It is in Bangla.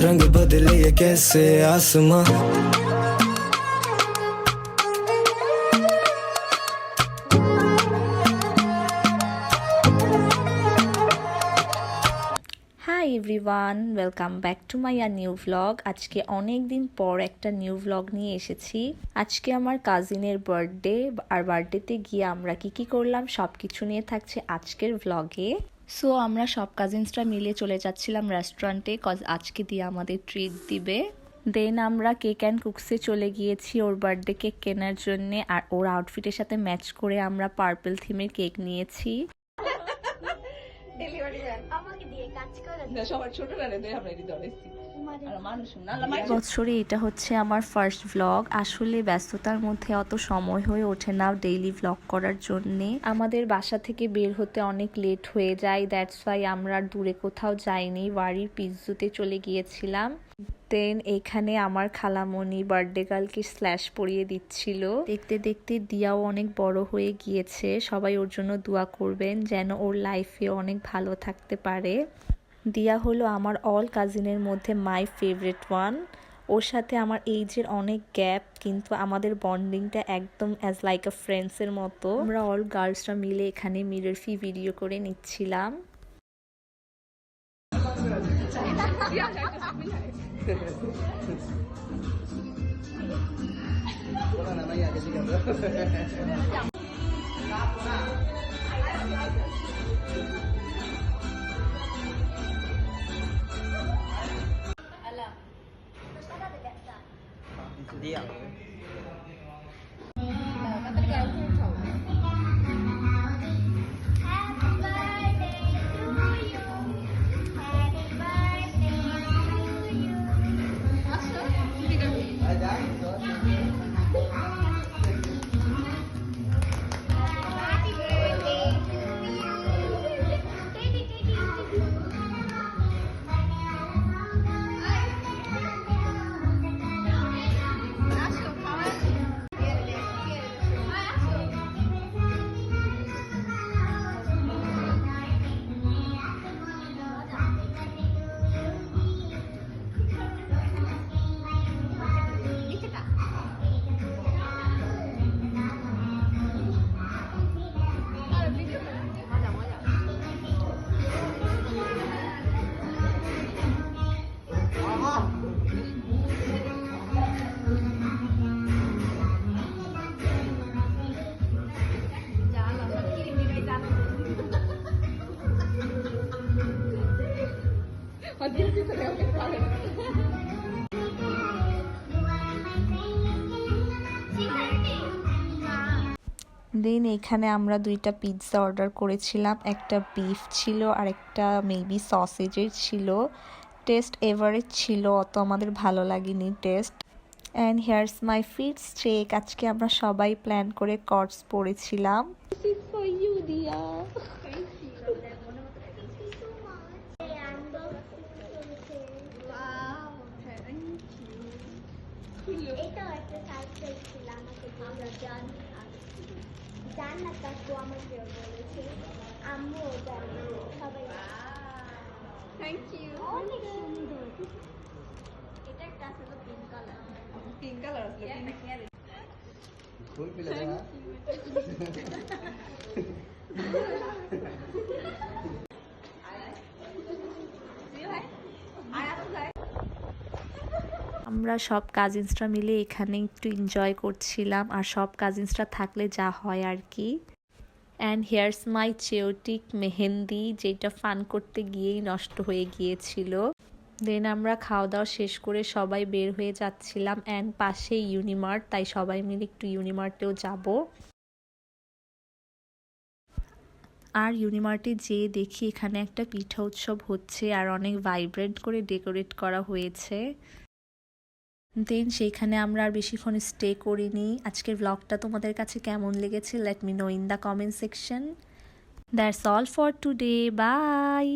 रंग बदले ये कैसे आसमां। Hi everyone, welcome back to my new vlog. আজকে অনেক দিন পর একটা নিউ ভ্লগ নিয়ে এসেছি। আজকে আমার কাজিনের বার্থডে, আর বার্থডেতে গিয়ে আমরা কি করলাম সব কিছু নিয়ে থাকছে আজকের ভ্লগে। সো আমরা সব কাজিনসরা মিলে চলে যাচ্ছিলাম রেস্টুরেন্টে, কজ আজকে দিয়ে আমাদের ট্রিট দিবে। দেন আমরা কেক অ্যান্ড কুকসে চলে গিয়েছি ওর বার্থডে কেক কেনার জন্য, আর ওর আউটফিটের সাথে ম্যাচ করে আমরা পার্পল থিমের কেক নিয়েছি। বছরে এটা হচ্ছে আমার ফার্স্ট ভ্লগ। আসলে ব্যস্ততার মধ্যে অত সময় হয়ে ওঠে না ডেইলি ভ্লগ করার জন্যে। আমাদের বাসা থেকে বের হতে অনেক লেট হয়ে যায়, দ্যাটস ওয়াই আমরা দূরে কোথাও যাইনি, বাড়ির পিজ্জুতে চলে গিয়েছিলাম। দেন এখানে আমার খালামণি বার্থডে গার্লকে স্ল্যাশ পরিয়ে দিচ্ছিল। দেখতে দেখতে দিয়াও অনেক বড় হয়ে গিয়েছে, সবাই ওর জন্য দোয়া করবেন যেন ওর লাইফে অনেক ভালো থাকতে পারে। দিয়া হলো আমার অল কাজিনের মধ্যে মাই ফেভারিট ওয়ান। ওর সাথে আমার এইজের অনেক গ্যাপ, কিন্তু আমাদের বন্ডিংটা একদম অ্যাজ লাইক আ ফ্রেন্ডসের মতো। আমরা অল গার্লসরা মিলে এখানে মিরর ফি ভিডিও করে নিচ্ছিলাম। Dia. দেন এখানে আমরা দুইটা পিৎজা অর্ডার করেছিলাম, একটা বিফ ছিল আর একটা মেবি সসেজের ছিল। টেস্ট এভারেজ ছিল, অত আমাদের ভালো লাগেনি test. And here's my fits check. আজকে আমরা সবাই প্ল্যান করে কর্ডস পড়েছিলাম। জান্নাত কাকু আমাকে বলেছে, আম্মু জানে, সবাই। থ্যাংক ইউ, অনেক সুন্দর। এটা একটা আসলে পিঙ্ক কালার। পিঙ্ক কালার আসলে ফুল পিলা না। আমরা সব কাজিনসরা মিলে এখানে একটু এনজয় করছিলাম, আর সব কাজিনসরা থাকলে যা হয় আর কি। অ্যান্ড হেয়ার্স মাই চেওটিক মেহেন্দি, যেটা ফান করতে গিয়েই নষ্ট হয়ে গিয়েছিল। দেন আমরা খাওয়া দাওয়া শেষ করে সবাই বের হয়ে যাচ্ছিলাম, অ্যান্ড পাশে ইউনিমার্ট, তাই সবাই মিলে একটু ইউনিমার্টেও যাব। আর ইউনিমার্টে যেয়ে দেখি এখানে একটা পিঠা উৎসব হচ্ছে, আর অনেক ভাইব্রেন্ট করে ডেকোরেট করা হয়েছে। দেন সেইখানে আমরা আর বেশিক্ষণ স্টে করিনি। আজকের ব্লগটা তোমাদের কাছে কেমন লেগেছে let me know in the comment section. That's all for today, by.